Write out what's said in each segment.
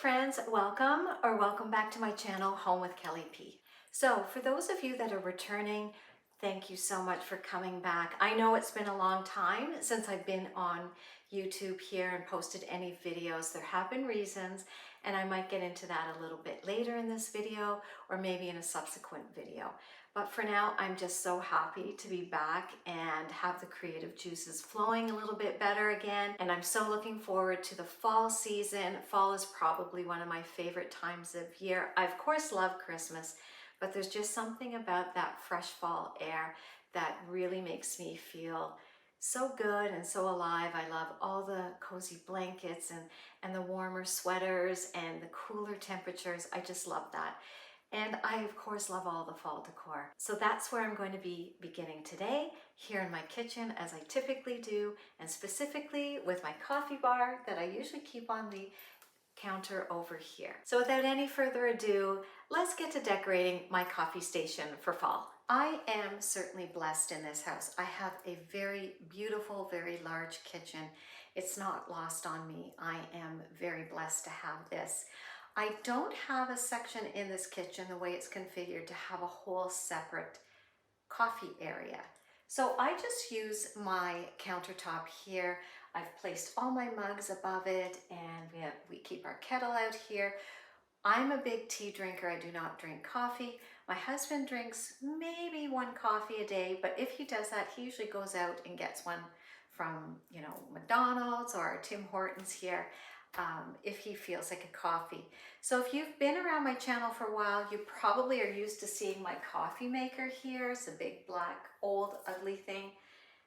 friends, welcome back to my channel, Home with Kelly P. So for those of you that are returning, thank you so much for coming back. I know it's been a long time since I've been on YouTube here and posted any videos. There have been reasons, and I might get into that a little bit later in this video or maybe in a subsequent video. But for now, I'm just so happy to be back and have the creative juices flowing a little bit better again. And I'm so looking forward to the fall season. Fall is probably one of my favorite times of year. I, of course, love Christmas, but there's just something about that fresh fall air that really makes me feel so good and so alive. I love all the cozy blankets and the warmer sweaters and the cooler temperatures. I just love that. And I, of course, love all the fall decor. So that's where I'm going to be beginning today, here in my kitchen, as I typically do, and specifically with my coffee bar that I usually keep on the counter over here. So without any further ado, let's get to decorating my coffee station for fall. I am certainly blessed in this house. I have a very beautiful, very large kitchen. It's not lost on me. I am very blessed to have this. I don't have a section in this kitchen, the way it's configured, to have a whole separate coffee area. So I just use my countertop here. I've placed all my mugs above it, and we keep our kettle out here. I'm a big tea drinker. I do not drink coffee. My husband drinks maybe one coffee a day, but if he does that, he usually goes out and gets one from, McDonald's or Tim Hortons here. If he feels like a coffee. So if you've been around my channel for a while, you probably are used to seeing my coffee maker here. It's a big black old ugly thing.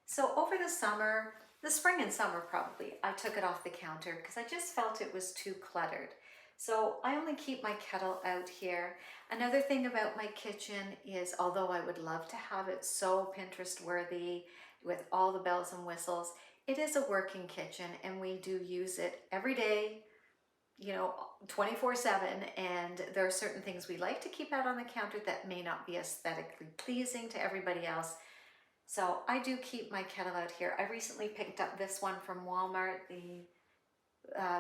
So over the spring and summer probably, I took it off the counter because I just felt it was too cluttered. So I only keep my kettle out here. Another thing about my kitchen is, although I would love to have it so Pinterest worthy with all the bells and whistles, it is a working kitchen, and we do use it every day, 24/7. And there are certain things we like to keep out on the counter that may not be aesthetically pleasing to everybody else. So I do keep my kettle out here. I recently picked up this one from Walmart, the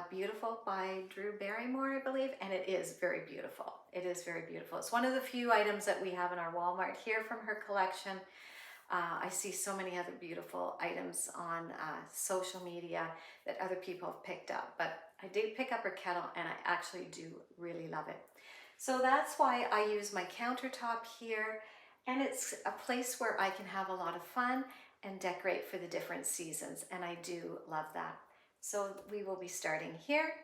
Beautiful by Drew Barrymore, I believe, and it is very beautiful. It is very beautiful. It's one of the few items that we have in our Walmart here from her collection. I see so many other beautiful items on social media that other people have picked up, but I did pick up her kettle and I actually do really love it. So that's why I use my countertop here, and it's a place where I can have a lot of fun and decorate for the different seasons, and I do love that. So we will be starting here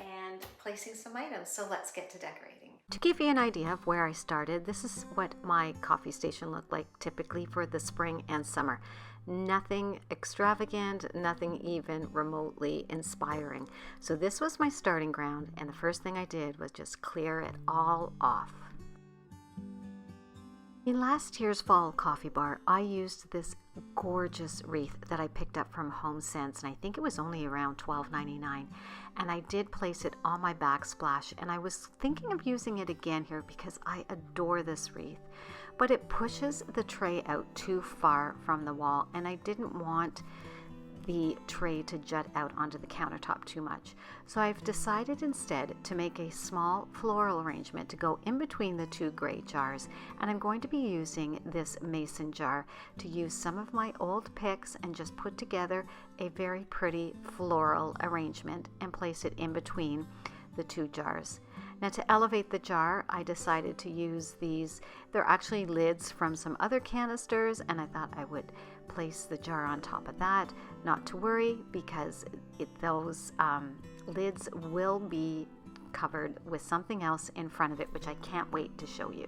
and placing some items. So let's get to decorating. To give you an idea of where I started, this is what my coffee station looked like typically for the spring and summer. Nothing extravagant, nothing even remotely inspiring. So this was my starting ground, and the first thing I did was just clear it all off. In last year's fall coffee bar, I used this gorgeous wreath that I picked up from HomeSense, and I think it was only around $12.99. And I did place it on my backsplash, and I was thinking of using it again here because I adore this wreath. But it pushes the tray out too far from the wall, and I didn't want the tray to jut out onto the countertop too much. So I've decided instead to make a small floral arrangement to go in between the two gray jars, and I'm going to be using this mason jar to use some of my old picks and just put together a very pretty floral arrangement and place it in between the two jars. Now, to elevate the jar, I decided to use these. They're actually lids from some other canisters, and I thought I would place the jar on top of that. Not to worry, because those lids will be covered with something else in front of it, which I can't wait to show you.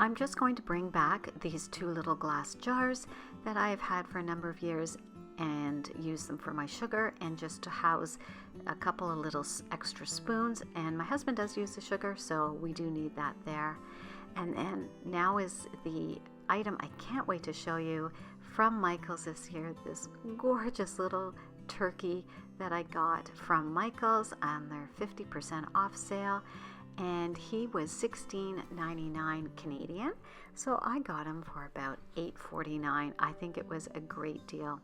I'm just going to bring back these two little glass jars that I have had for a number of years and use them for my sugar and just to house a couple of little extra spoons. And my husband does use the sugar, so we do need that there. And then now is the item I can't wait to show you from Michael's this year, this gorgeous little turkey that I got from Michael's on their 50% off sale. And he was $16.99 Canadian, so I got him for about $8.49. I think it was a great deal.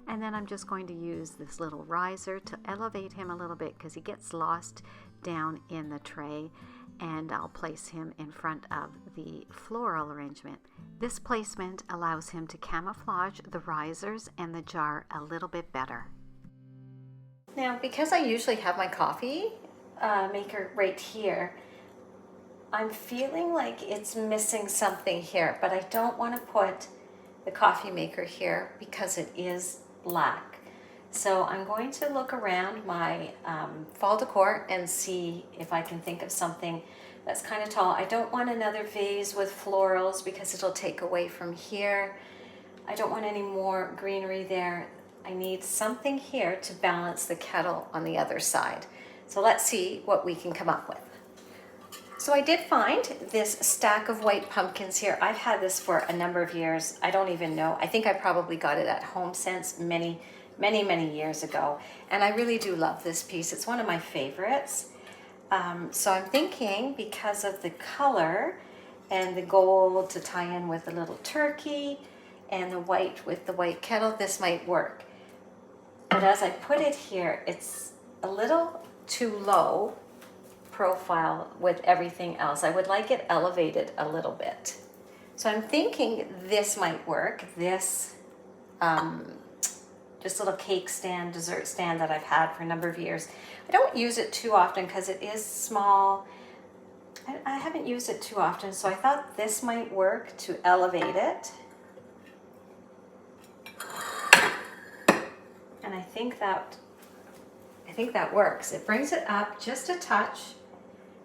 And then I'm just going to use this little riser to elevate him a little bit because he gets lost down in the tray, and I'll place him in front of the floral arrangement. This placement allows him to camouflage the risers and the jar a little bit better. Now, because I usually have my coffee maker right here, I'm feeling like it's missing something here, but I don't want to put the coffee maker here because it is black. So I'm going to look around my fall decor and see if I can think of something that's kind of tall. I don't want another vase with florals because it'll take away from here. I don't want any more greenery there. I need something here to balance the kettle on the other side. So let's see what we can come up with. So I did find this stack of white pumpkins here. I've had this for a number of years. I don't even know. I think I probably got it at Home Sense many years ago. And I really do love this piece. It's one of my favorites. So I'm thinking because of the color and the gold to tie in with the little turkey and the white with the white kettle, this might work. But as I put it here, it's a little too low profile with everything else. I would like it elevated a little bit. So I'm thinking this might work. This just little cake stand, dessert stand that I've had for a number of years. I don't use it too often because it is small. I haven't used it too often, so I thought this might work to elevate it. And I think that works. It brings it up just a touch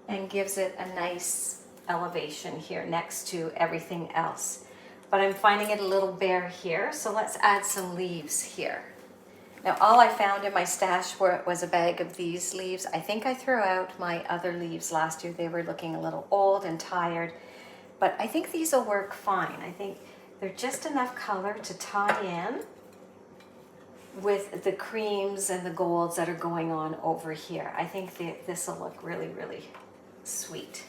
and gives it a nice elevation here next to everything else. But I'm finding it a little bare here, so let's add some leaves here. Now all I found in my stash was a bag of these leaves. I think I threw out my other leaves last year. They were looking a little old and tired, but I think these will work fine. I think they're just enough color to tie in with the creams and the golds that are going on over here. I think this will look really, really sweet.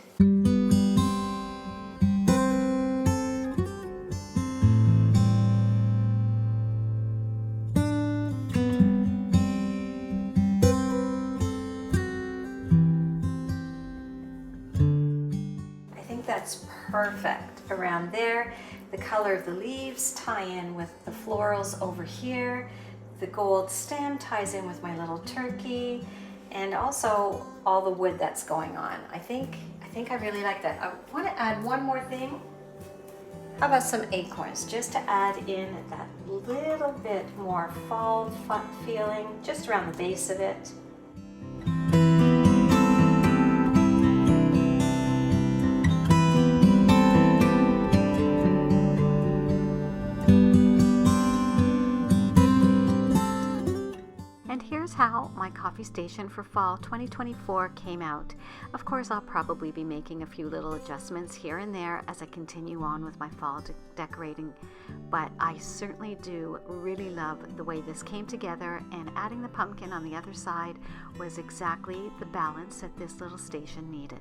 I think that's perfect around there. The color of the leaves tie in with the florals over here. The gold stem ties in with my little turkey, and also all the wood that's going on. I think I really like that. I want to add one more thing. How about some acorns, just to add in that little bit more fall feeling just around the base of it. How my coffee station for fall 2024 came out. Of course, I'll probably be making a few little adjustments here and there as I continue on with my fall decorating, but I certainly do really love the way this came together, and adding the pumpkin on the other side was exactly the balance that this little station needed.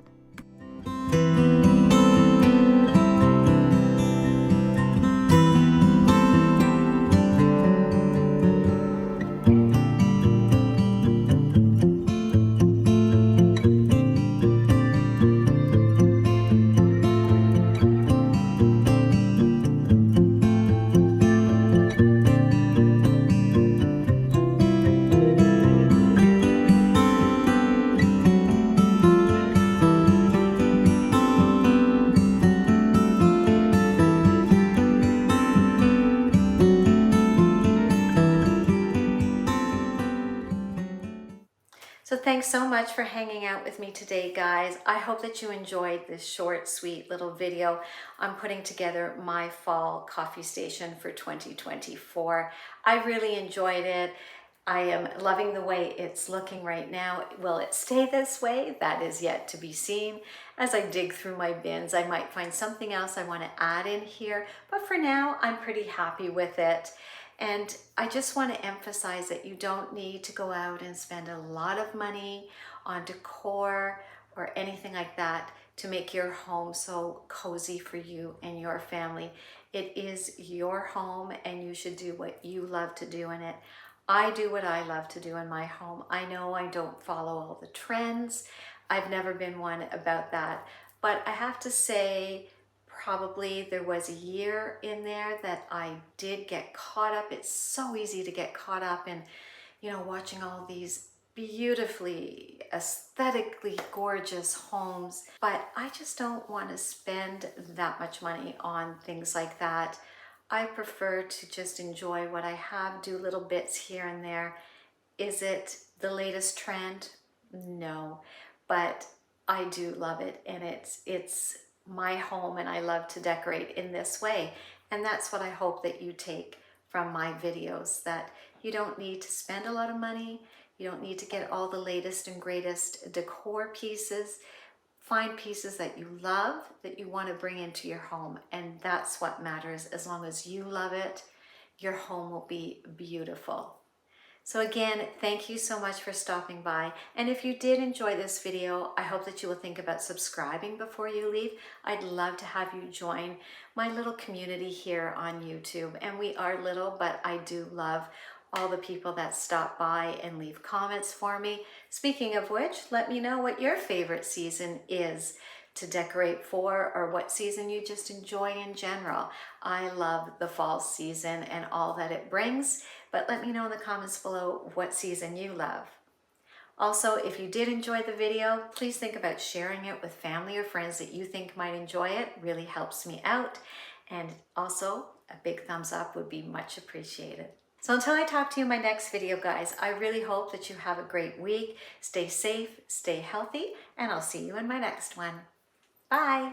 So thanks so much for hanging out with me today, guys. I hope that you enjoyed this short, sweet little video on putting together my fall coffee station for 2024. I really enjoyed it. I am loving the way it's looking right now. Will it stay this way? That is yet to be seen. As I dig through my bins, I might find something else I want to add in here, but for now, I'm pretty happy with it. And I just want to emphasize that you don't need to go out and spend a lot of money on decor or anything like that to make your home so cozy for you and your family. It is your home and you should do what you love to do in it. I do what I love to do in my home. I know I don't follow all the trends. I've never been one about that. But I have to say, probably there was a year in there that I did get caught up. It's so easy to get caught up in, watching all these beautifully, aesthetically gorgeous homes. But I just don't want to spend that much money on things like that. I prefer to just enjoy what I have, do little bits here and there. Is it the latest trend? No, but I do love it, and it's my home and I love to decorate in this way. And that's what I hope that you take from my videos, that you don't need to spend a lot of money. You don't need to get all the latest and greatest decor pieces. Find pieces that you love, that you want to bring into your home, and that's what matters. As long as you love it, your home will be beautiful. So again, thank you so much for stopping by. And if you did enjoy this video, I hope that you will think about subscribing before you leave. I'd love to have you join my little community here on YouTube. And we are little, but I do love all the people that stop by and leave comments for me. Speaking of which, let me know what your favorite season is to decorate for, or what season you just enjoy in general. I love the fall season and all that it brings, but let me know in the comments below what season you love. Also, if you did enjoy the video, please think about sharing it with family or friends that you think might enjoy it. It really helps me out. And also, a big thumbs up would be much appreciated. So until I talk to you in my next video, guys, I really hope that you have a great week. Stay safe, stay healthy, and I'll see you in my next one. Bye.